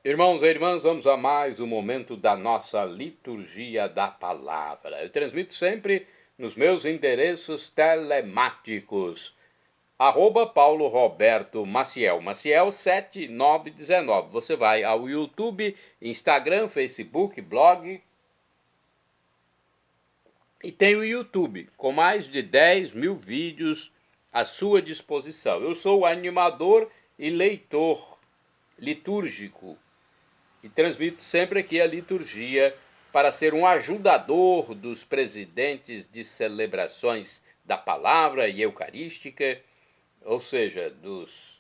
Irmãos e irmãs, vamos a mais um momento da nossa liturgia da palavra. Eu transmito sempre nos meus endereços telemáticos. @Paulo Roberto Maciel, Maciel 7919. Você vai ao YouTube, Instagram, Facebook, blog. E tem o YouTube, com mais de 10 mil vídeos à sua disposição. Eu sou animador e leitor litúrgico e transmito sempre aqui a liturgia para ser um ajudador dos presidentes de celebrações da palavra e eucarística, ou seja, dos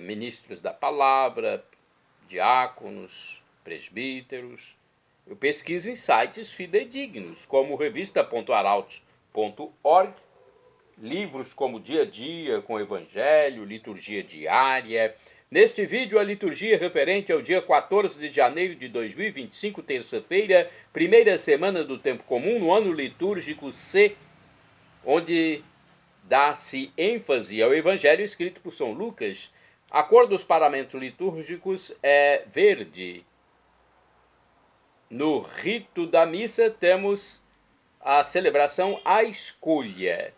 ministros da palavra, diáconos, presbíteros. Eu pesquiso em sites fidedignos, como revista.arautos.org, livros como Dia a Dia com o Evangelho, Liturgia Diária. Neste vídeo, a liturgia referente ao dia 14 de janeiro de 2025, terça-feira, primeira semana do tempo comum, no ano litúrgico C, onde dá-se ênfase ao Evangelho escrito por São Lucas. A cor dos paramentos litúrgicos é verde. No rito da missa temos a celebração à escolha.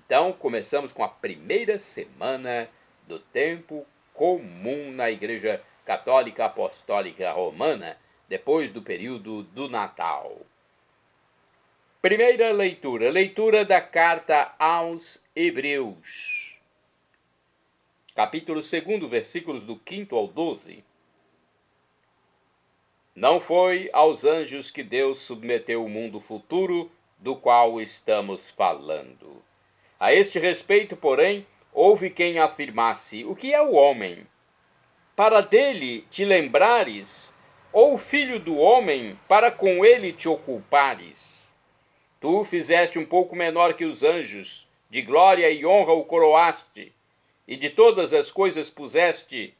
Então, começamos com a primeira semana do tempo comum na Igreja Católica Apostólica Romana, depois do período do Natal. Primeira leitura, leitura da carta aos Hebreus. Capítulo 2, versículos do 5 ao 12. Não foi aos anjos que Deus submeteu o mundo futuro do qual estamos falando. A este respeito, porém, houve quem afirmasse: o que é o homem? Para dele te lembrares, ou o filho do homem, para com ele te ocupares? Tu o fizeste um pouco menor que os anjos, de glória e honra o coroaste, e todas as coisas puseste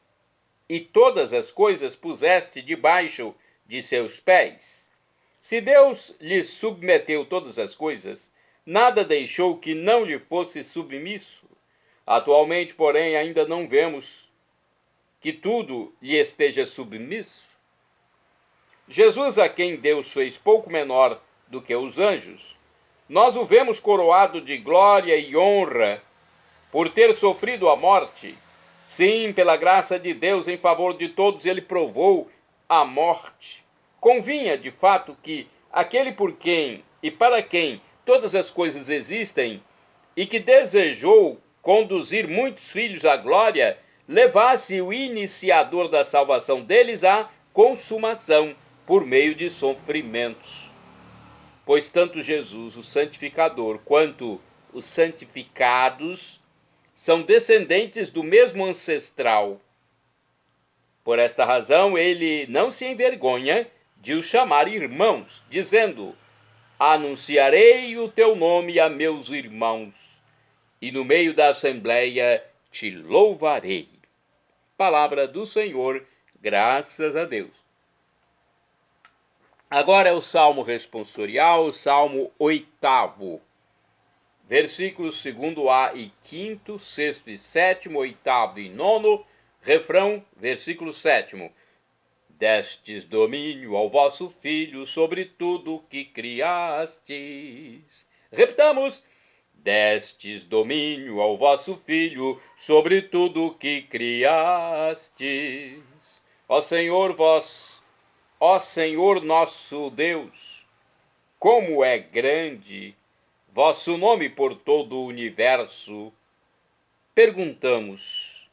debaixo de seus pés. Se Deus lhe submeteu todas as coisas, nada deixou que não lhe fosse submisso. Atualmente, porém, ainda não vemos que tudo lhe esteja submisso. Jesus, a quem Deus fez pouco menor do que os anjos, nós o vemos coroado de glória e honra por ter sofrido a morte. Sim, pela graça de Deus em favor de todos, ele provou a morte. Convinha, de fato, que aquele por quem e para quem todas as coisas existem e que desejou conduzir muitos filhos à glória, levasse o iniciador da salvação deles à consumação por meio de sofrimentos. Pois tanto Jesus, o santificador, quanto os santificados são descendentes do mesmo ancestral. Por esta razão, ele não se envergonha de os chamar irmãos, dizendo: anunciarei o teu nome a meus irmãos, e no meio da assembleia te louvarei. Palavra do Senhor, graças a Deus. Agora é o Salmo responsorial, o Salmo 8º. Versículos 2a e 5º, 6º e 7º, 8º e 9º, refrão, versículo 7º. Destes domínio ao vosso Filho sobre tudo que criastes. Repitamos: destes domínio ao vosso Filho sobre tudo que criastes. Ó Senhor nosso Deus, como é grande vosso nome por todo o universo. Perguntamos: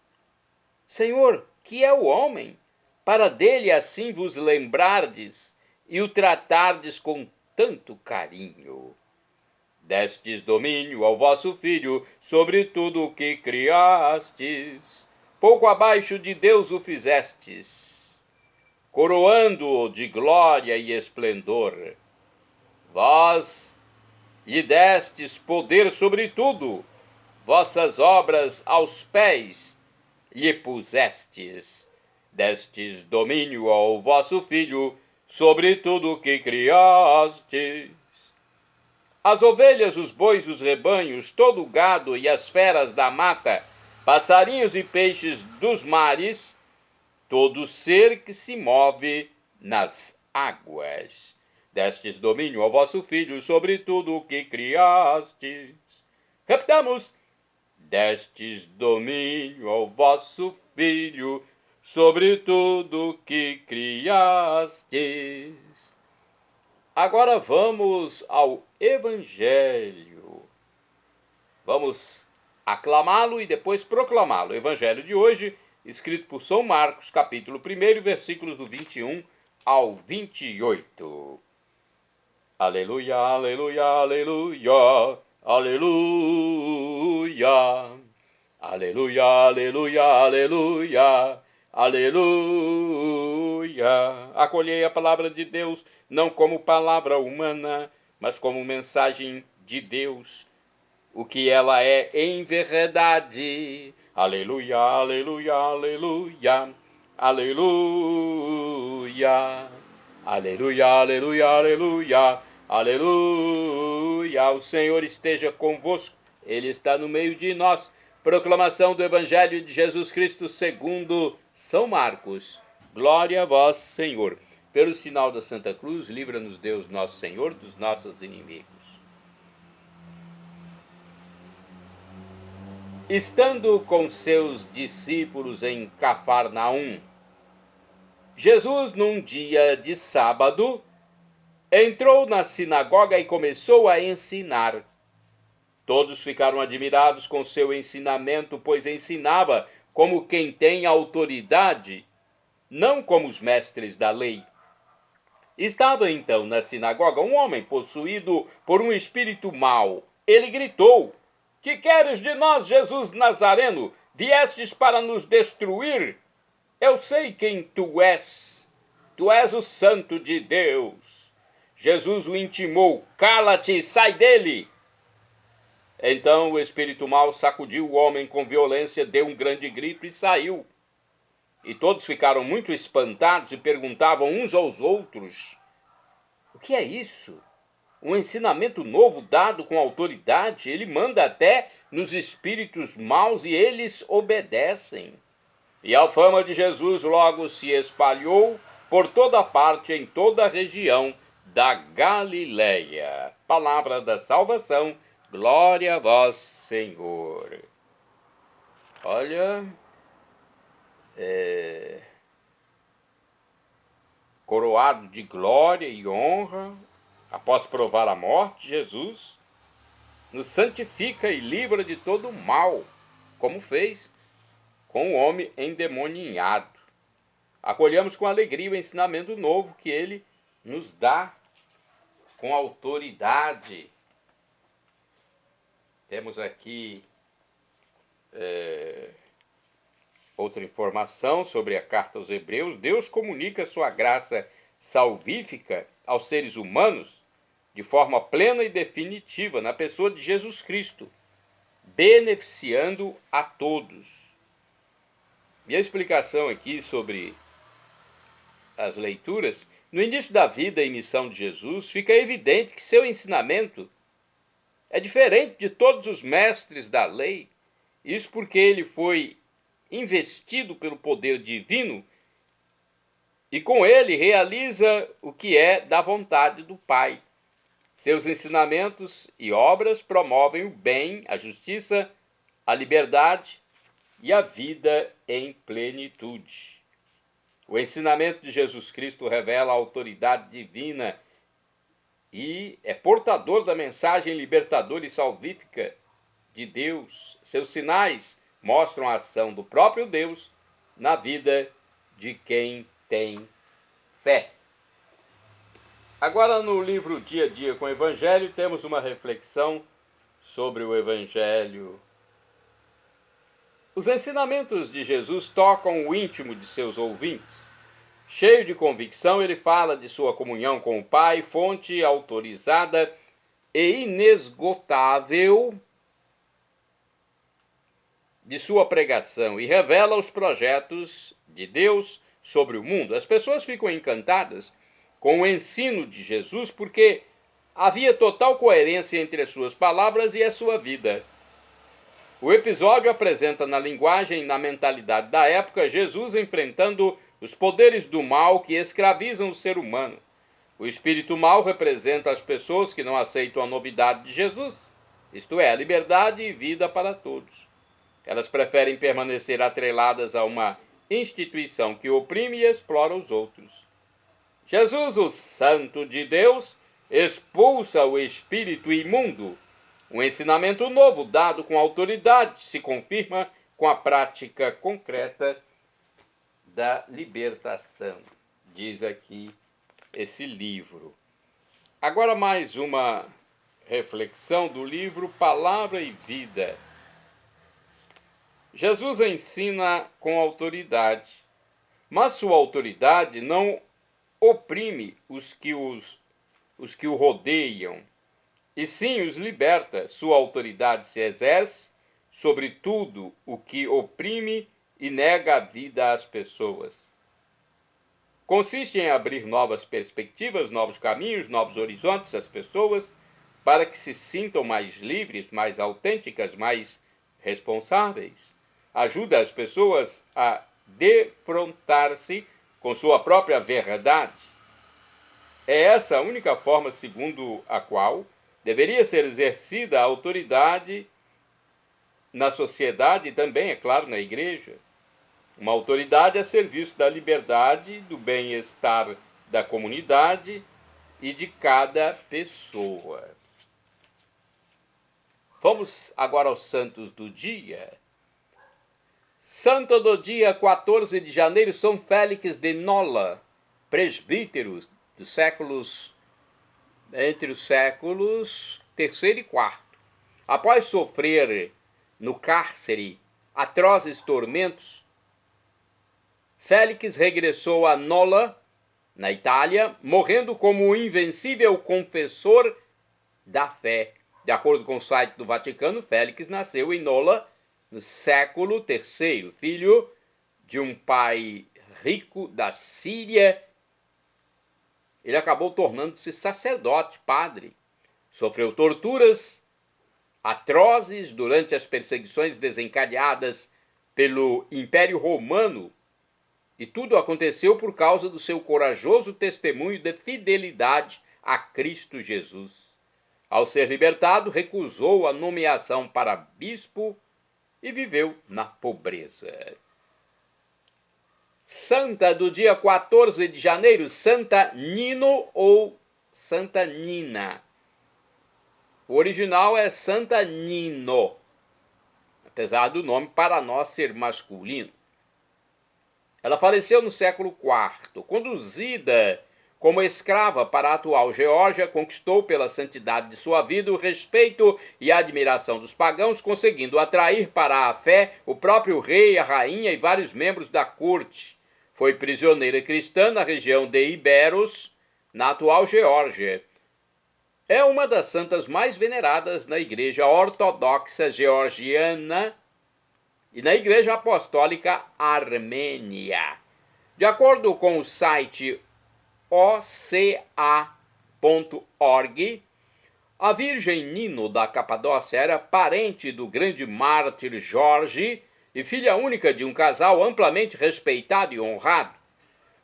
Senhor, que é o homem, para dele assim vos lembrardes e o tratardes com tanto carinho? Destes domínio ao vosso Filho sobre tudo o que criastes. Pouco abaixo de Deus o fizestes, coroando-o de glória e esplendor. Vós lhe destes poder sobre tudo, vossas obras aos pés lhe pusestes. Destes domínio ao vosso Filho sobre tudo o que criastes. As ovelhas, os bois, os rebanhos, todo o gado e as feras da mata, passarinhos e peixes dos mares, todo ser que se move nas águas. Destes domínio ao vosso Filho sobre tudo o que criastes. Repitamos. Destes domínio ao vosso Filho sobre tudo o que criastes. Agora vamos ao Evangelho. Vamos aclamá-lo e depois proclamá-lo. O Evangelho de hoje, escrito por São Marcos, capítulo 1, versículos do 21 ao 28. Aleluia, aleluia, aleluia, aleluia. Aleluia, aleluia, aleluia, aleluia. Acolhei a palavra de Deus, não como palavra humana, mas como mensagem de Deus, o que ela é em verdade. Aleluia, aleluia, aleluia, aleluia. Aleluia, aleluia, aleluia, aleluia. O Senhor esteja convosco, Ele está no meio de nós. Proclamação do Evangelho de Jesus Cristo segundo São Marcos. Glória a vós, Senhor. Pelo sinal da Santa Cruz, livra-nos Deus nosso Senhor dos nossos inimigos. Estando com seus discípulos em Cafarnaum, Jesus, num dia de sábado, entrou na sinagoga e começou a ensinar. Todos ficaram admirados com seu ensinamento, pois ensinava como quem tem autoridade, não como os mestres da lei. Estava então na sinagoga um homem possuído por um espírito mau. Ele gritou: "Que queres de nós, Jesus Nazareno? Viestes para nos destruir? Eu sei quem tu és. Tu és o Santo de Deus." Jesus o intimou: "Cala-te e sai dele." Então o espírito mau sacudiu o homem com violência, deu um grande grito e saiu. E todos ficaram muito espantados e perguntavam uns aos outros: "O que é isso? Um ensinamento novo dado com autoridade? Ele manda até nos espíritos maus e eles obedecem." E a fama de Jesus logo se espalhou por toda parte, em toda a região da Galileia. Palavra da salvação. Glória a vós, Senhor. Olha, coroado de glória e honra, após provar a morte, Jesus nos santifica e livra de todo o mal, como fez com o homem endemoniado. Acolhamos com alegria o ensinamento novo que ele nos dá com autoridade. Temos aqui outra informação sobre a carta aos Hebreus. Deus comunica sua graça salvífica aos seres humanos de forma plena e definitiva na pessoa de Jesus Cristo, beneficiando a todos. E a explicação aqui sobre as leituras: no início da vida e missão de Jesus, fica evidente que seu ensinamento é diferente de todos os mestres da lei. Isso porque ele foi investido pelo poder divino e com ele realiza o que é da vontade do Pai. Seus ensinamentos e obras promovem o bem, a justiça, a liberdade e a vida em plenitude. O ensinamento de Jesus Cristo revela a autoridade divina e é portador da mensagem libertadora e salvífica de Deus. Seus sinais mostram a ação do próprio Deus na vida de quem tem fé. Agora, no livro Dia a Dia com o Evangelho, temos uma reflexão sobre o Evangelho. Os ensinamentos de Jesus tocam o íntimo de seus ouvintes. Cheio de convicção, ele fala de sua comunhão com o Pai, fonte autorizada e inesgotável de sua pregação, e revela os projetos de Deus sobre o mundo. As pessoas ficam encantadas com o ensino de Jesus porque havia total coerência entre as suas palavras e a sua vida. O episódio apresenta na linguagem e na mentalidade da época Jesus enfrentando os poderes do mal que escravizam o ser humano. O espírito mal representa as pessoas que não aceitam a novidade de Jesus, isto é, a liberdade e vida para todos. Elas preferem permanecer atreladas a uma instituição que oprime e explora os outros. Jesus, o Santo de Deus, expulsa o espírito imundo. Um ensinamento novo, dado com autoridade, se confirma com a prática concreta da libertação, diz aqui esse livro. Agora mais uma reflexão do livro Palavra e Vida. Jesus ensina com autoridade, mas sua autoridade não oprime os que o rodeiam, e sim os liberta. Sua autoridade se exerce sobre tudo o que oprime e nega a vida às pessoas. Consiste em abrir novas perspectivas, novos caminhos, novos horizontes às pessoas, para que se sintam mais livres, mais autênticas, mais responsáveis. Ajuda as pessoas a defrontar-se com sua própria verdade. É essa a única forma segundo a qual deveria ser exercida a autoridade na sociedade e também, é claro, na igreja. Uma autoridade a serviço da liberdade, do bem-estar da comunidade e de cada pessoa. Vamos agora aos santos do dia. Santo do dia 14 de janeiro, São Félix de Nola, presbítero dos séculos, entre os séculos III e IV. Após sofrer no cárcere atrozes tormentos, Félix regressou a Nola, na Itália, morrendo como o invencível confessor da fé. De acordo com o site do Vaticano, Félix nasceu em Nola no século III, filho de um pai rico da Síria. Ele acabou tornando-se sacerdote, padre. Sofreu torturas atrozes durante as perseguições desencadeadas pelo Império Romano, e tudo aconteceu por causa do seu corajoso testemunho de fidelidade a Cristo Jesus. Ao ser libertado, recusou a nomeação para bispo e viveu na pobreza. Santa do dia 14 de janeiro, Santa Nino ou Santa Nina. O original é Santa Nino, apesar do nome para nós ser masculino. Ela faleceu no século IV. Conduzida como escrava para a atual Geórgia, conquistou pela santidade de sua vida o respeito e a admiração dos pagãos, conseguindo atrair para a fé o próprio rei, a rainha e vários membros da corte. Foi prisioneira cristã na região de Iberos, na atual Geórgia. É uma das santas mais veneradas na Igreja Ortodoxa Georgiana e na Igreja Apostólica Armênia. De acordo com o site oca.org, a Virgem Nino da Capadócia era parente do grande mártir Jorge e filha única de um casal amplamente respeitado e honrado.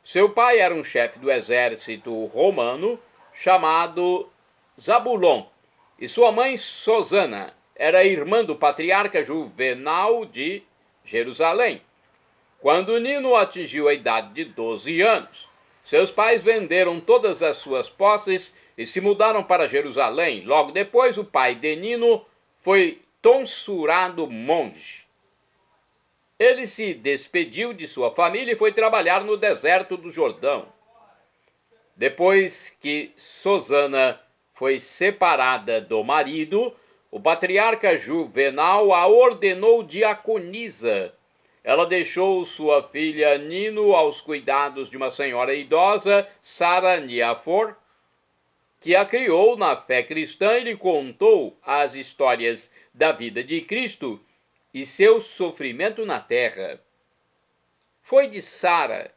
Seu pai era um chefe do exército romano chamado Zabulon, e sua mãe Susana era irmã do patriarca Juvenal de Jerusalém. Quando Nino atingiu a idade de 12 anos, seus pais venderam todas as suas posses e se mudaram para Jerusalém. Logo depois, o pai de Nino foi tonsurado monge. Ele se despediu de sua família e foi trabalhar no deserto do Jordão. Depois que Susana foi separada do marido, o patriarca Juvenal a ordenou diaconisa. Ela deixou sua filha Nino aos cuidados de uma senhora idosa, Sara Niafor, que a criou na fé cristã e lhe contou as histórias da vida de Cristo e seu sofrimento na terra. Foi de Sara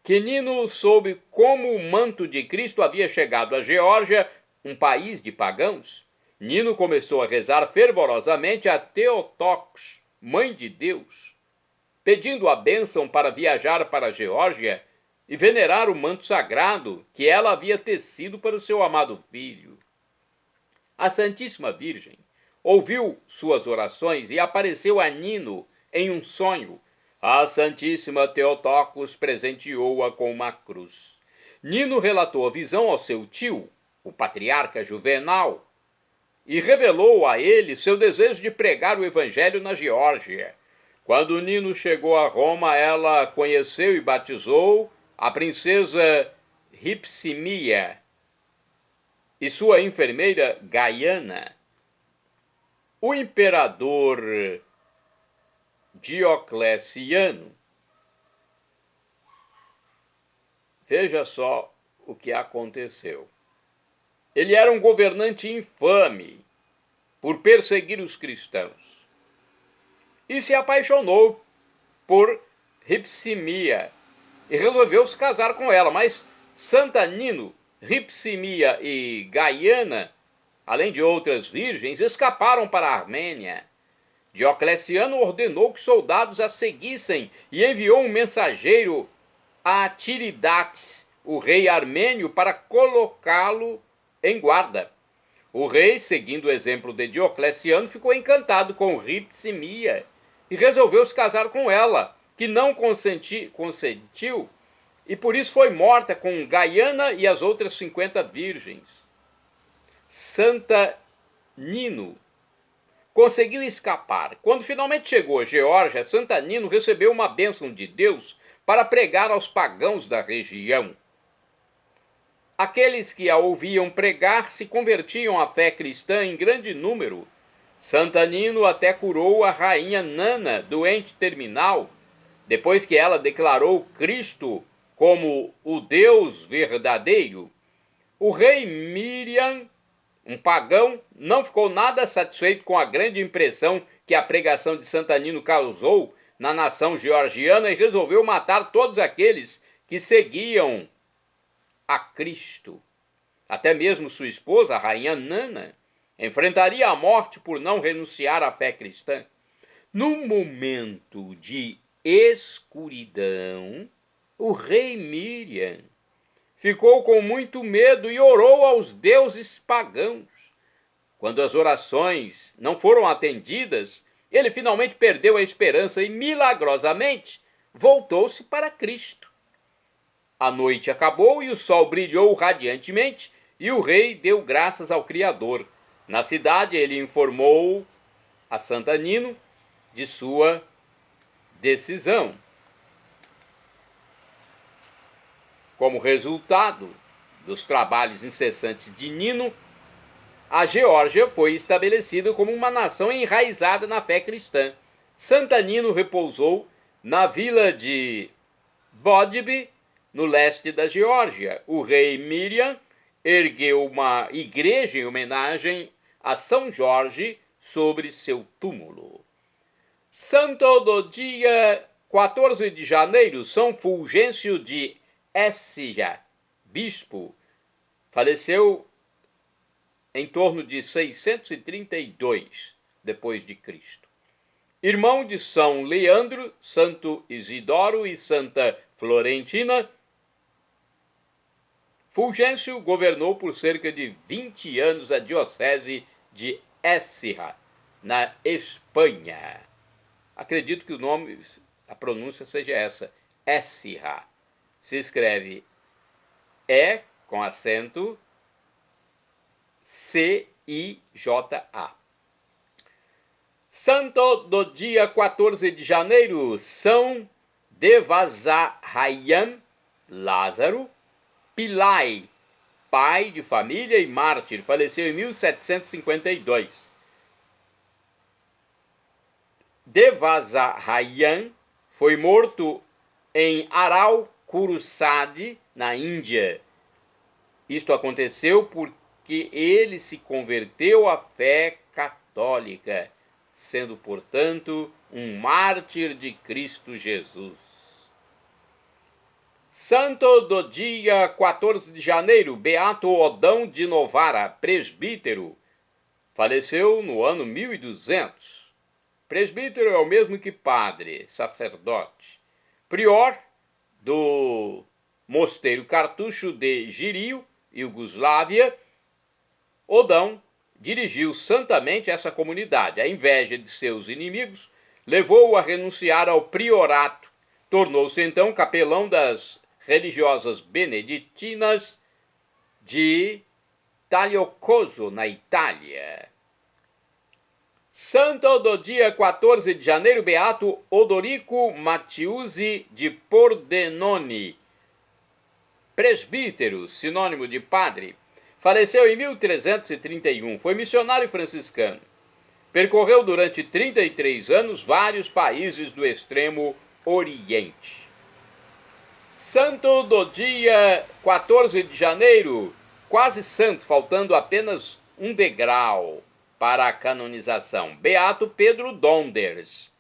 que Nino soube como o manto de Cristo havia chegado à Geórgia, um país de pagãos, Nino começou a rezar fervorosamente a Theotokos, Mãe de Deus, pedindo a bênção para viajar para a Geórgia e venerar o manto sagrado que ela havia tecido para o seu amado filho. A Santíssima Virgem ouviu suas orações e apareceu a Nino em um sonho. A Santíssima Theotokos presenteou-a com uma cruz. Nino relatou a visão ao seu tio, o patriarca Juvenal, e revelou a ele seu desejo de pregar o evangelho na Geórgia. Quando Nino chegou a Roma, ela conheceu e batizou a princesa Ripsimia e sua enfermeira Gaiana. O imperador Diocleciano, veja só o que aconteceu. Ele era um governante infame por perseguir os cristãos e se apaixonou por Ripsimia e resolveu se casar com ela, mas Santa Nino, Ripsimia e Gaiana, além de outras virgens, escaparam para a Armênia. Diocleciano ordenou que soldados a seguissem e enviou um mensageiro a Tiridates, o rei armênio, para colocá-lo em guarda. O rei, seguindo o exemplo de Diocleciano, ficou encantado com Ripsimia e resolveu se casar com ela, que não consentiu, e por isso foi morta com Gaiana e as outras 50 virgens. Santa Nino conseguiu escapar. Quando finalmente chegou a Geórgia, Santa Nino recebeu uma bênção de Deus para pregar aos pagãos da região. Aqueles que a ouviam pregar se convertiam à fé cristã em grande número. Santa Nino até curou a rainha Nana, doente terminal, depois que ela declarou Cristo como o Deus verdadeiro. O rei Miriam, um pagão, não ficou nada satisfeito com a grande impressão que a pregação de Santa Nino causou na nação georgiana e resolveu matar todos aqueles que seguiam a Cristo. Até mesmo sua esposa, a rainha Nana, enfrentaria a morte por não renunciar à fé cristã. Num momento de escuridão, o rei Miriam ficou com muito medo e orou aos deuses pagãos. Quando as orações não foram atendidas, ele finalmente perdeu a esperança e, milagrosamente, voltou-se para Cristo. A noite acabou e o sol brilhou radiantemente, e o rei deu graças ao Criador. Na cidade, ele informou a Santa Nino de sua decisão. Como resultado dos trabalhos incessantes de Nino, a Geórgia foi estabelecida como uma nação enraizada na fé cristã. Santa Nino repousou na vila de Bodbe, no leste da Geórgia. O rei Miriam ergueu uma igreja em homenagem a São Jorge sobre seu túmulo. Santo do dia 14 de janeiro, São Fulgêncio de Écija, bispo, faleceu em torno de 632 depois de Cristo. Irmão de São Leandro, Santo Isidoro e Santa Florentina, Fulgêncio governou por cerca de 20 anos a diocese de Écija, na Espanha. Acredito que o nome, a pronúncia seja essa, Écija. Se escreve E com acento C-I-J-A. Santo do dia 14 de janeiro, São Devazarayam Lázaro Pillai, pai de família e mártir, faleceu em 1752. Devazarayam foi morto em Araucurusade, na Índia. Isto aconteceu porque ele se converteu à fé católica, sendo, portanto, um mártir de Cristo Jesus. Santo do dia 14 de janeiro, Beato Odão de Novara, presbítero, Faleceu no ano 1200. Presbítero é o mesmo que padre, sacerdote. Prior do Mosteiro Cartucho de Girio, Iugoslávia, Odão dirigiu santamente essa comunidade. A inveja de seus inimigos levou-o a renunciar ao priorato. Tornou-se então capelão das religiosas beneditinas de Tagliacozzo, na Itália. Santo do dia 14 de janeiro, beato Odorico Mattiusi de Pordenone, presbítero, sinônimo de padre. Faleceu em 1331, foi missionário franciscano. Percorreu durante 33 anos vários países do extremo Oriente. Santo do dia 14 de janeiro, quase santo, faltando apenas um degrau para a canonização. Beato Pedro Donders,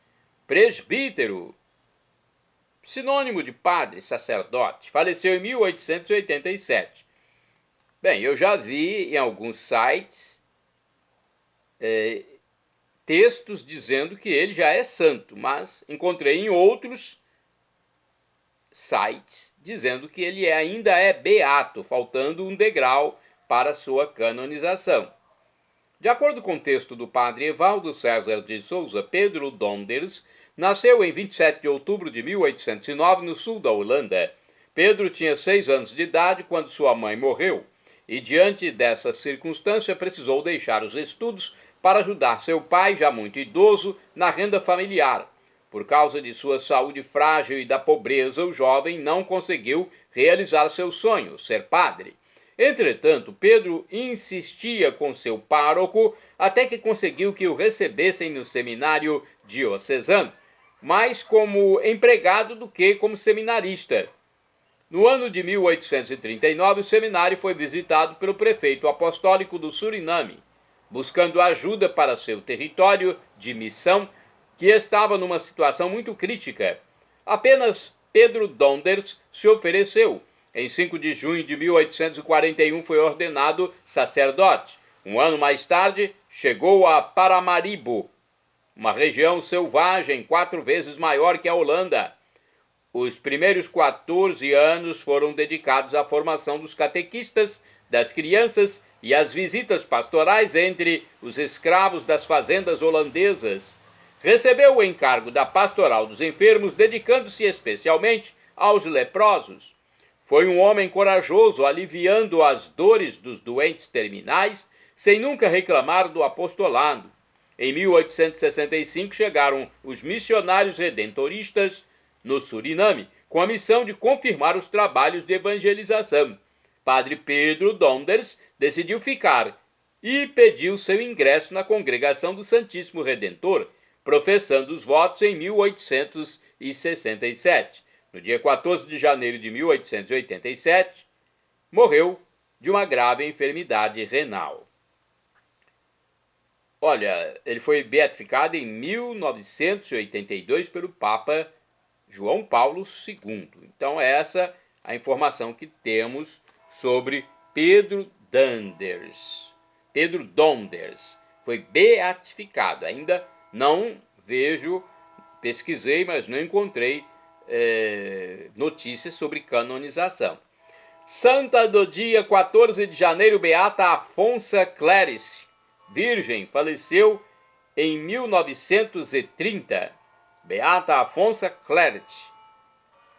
presbítero, sinônimo de padre, sacerdote. Faleceu em 1887. Bem, eu já vi em alguns sites textos dizendo que ele já é santo, mas encontrei em outros sites dizendo que ele ainda é beato, faltando um degrau para sua canonização. De acordo com o texto do padre Evaldo César de Souza, Pedro Donders nasceu em 27 de outubro de 1809 no sul da Holanda. Pedro tinha 6 anos de idade quando sua mãe morreu e, diante dessa circunstância, precisou deixar os estudos para ajudar seu pai, já muito idoso, na renda familiar. Por causa de sua saúde frágil e da pobreza, o jovem não conseguiu realizar seu sonho, ser padre. Entretanto, Pedro insistia com seu pároco até que conseguiu que o recebessem no seminário diocesano, mais como empregado do que como seminarista. No ano de 1839, o seminário foi visitado pelo prefeito apostólico do Suriname, buscando ajuda para seu território de missão, que estava numa situação muito crítica. Apenas Pedro Donders se ofereceu. Em 5 de junho de 1841 foi ordenado sacerdote. Um ano mais tarde, chegou a Paramaribo, uma região selvagem 4 vezes maior que a Holanda. Os primeiros 14 anos foram dedicados à formação dos catequistas, das crianças e às visitas pastorais entre os escravos das fazendas holandesas. Recebeu o encargo da pastoral dos enfermos, dedicando-se especialmente aos leprosos. Foi um homem corajoso, aliviando as dores dos doentes terminais, sem nunca reclamar do apostolado. Em 1865 chegaram os missionários redentoristas no Suriname, com a missão de confirmar os trabalhos de evangelização. Padre Pedro Donders decidiu ficar e pediu seu ingresso na Congregação do Santíssimo Redentor, professando os votos em 1867. No dia 14 de janeiro de 1887, morreu de uma grave enfermidade renal. Olha, ele foi beatificado em 1982 pelo Papa João Paulo II. Então, essa é a informação que temos sobre Pedro Donders. Pedro Donders foi beatificado. Ainda não vejo, pesquisei, mas não encontrei notícias sobre canonização. Santa do dia 14 de janeiro, beata Afonsa Clarice, virgem, faleceu em 1930. Beata Afonsa Clarice,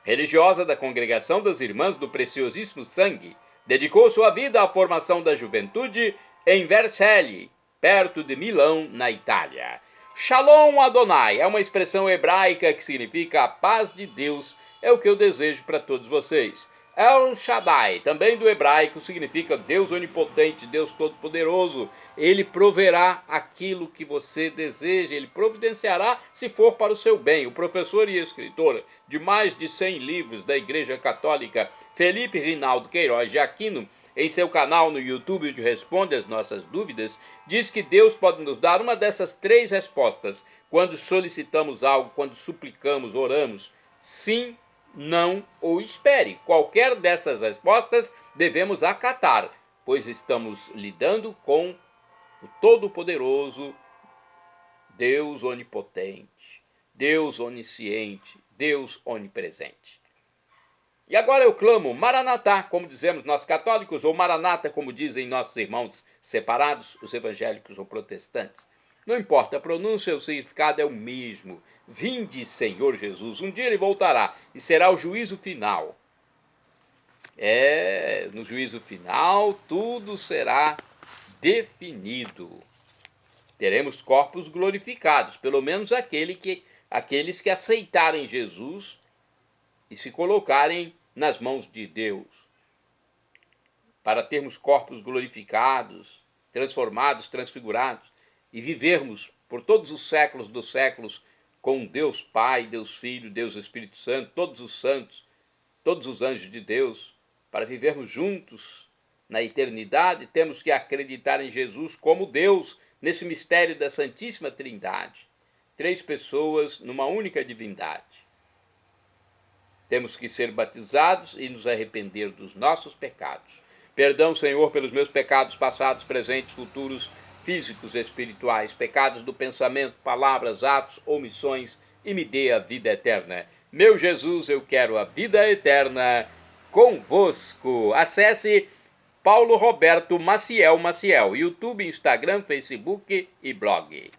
religiosa da Congregação das Irmãs do Preciosíssimo Sangue, dedicou sua vida à formação da juventude em Vercelli, perto de Milão, na Itália. Shalom Adonai é uma expressão hebraica que significa a paz de Deus, é o que eu desejo para todos vocês. El Shaddai, também do hebraico, significa Deus onipotente, Deus todo-poderoso. Ele proverá aquilo que você deseja, ele providenciará se for para o seu bem. O professor e escritor de mais de 100 livros da Igreja Católica, Felipe Rinaldo Queiroz de Aquino, em seu canal no YouTube, onde responde às nossas dúvidas, diz que Deus pode nos dar uma dessas 3 respostas quando solicitamos algo, quando suplicamos, oramos: sim, não ou espere. Qualquer dessas respostas devemos acatar, pois estamos lidando com o Todo-Poderoso, Deus onipotente, Deus onisciente, Deus onipresente. E agora eu clamo, Maranatá, como dizemos nós católicos, ou Maranata, como dizem nossos irmãos separados, os evangélicos ou protestantes. Não importa, a pronúncia e o significado é o mesmo. Vinde, Senhor Jesus. Um dia ele voltará e será o juízo final. No juízo final tudo será definido. Teremos corpos glorificados, pelo menos aqueles que aceitarem Jesus e se colocarem nas mãos de Deus. Para termos corpos glorificados, transformados, transfigurados, e vivermos por todos os séculos dos séculos com Deus Pai, Deus Filho, Deus Espírito Santo, todos os santos, todos os anjos de Deus, para vivermos juntos na eternidade, temos que acreditar em Jesus como Deus, nesse mistério da Santíssima Trindade. 3 pessoas numa única divindade. Temos que ser batizados e nos arrepender dos nossos pecados. Perdão, Senhor, pelos meus pecados passados, presentes, futuros, físicos e espirituais, pecados do pensamento, palavras, atos, omissões, e me dê a vida eterna. Meu Jesus, eu quero a vida eterna convosco. Acesse Paulo Roberto Maciel, YouTube, Instagram, Facebook e blog.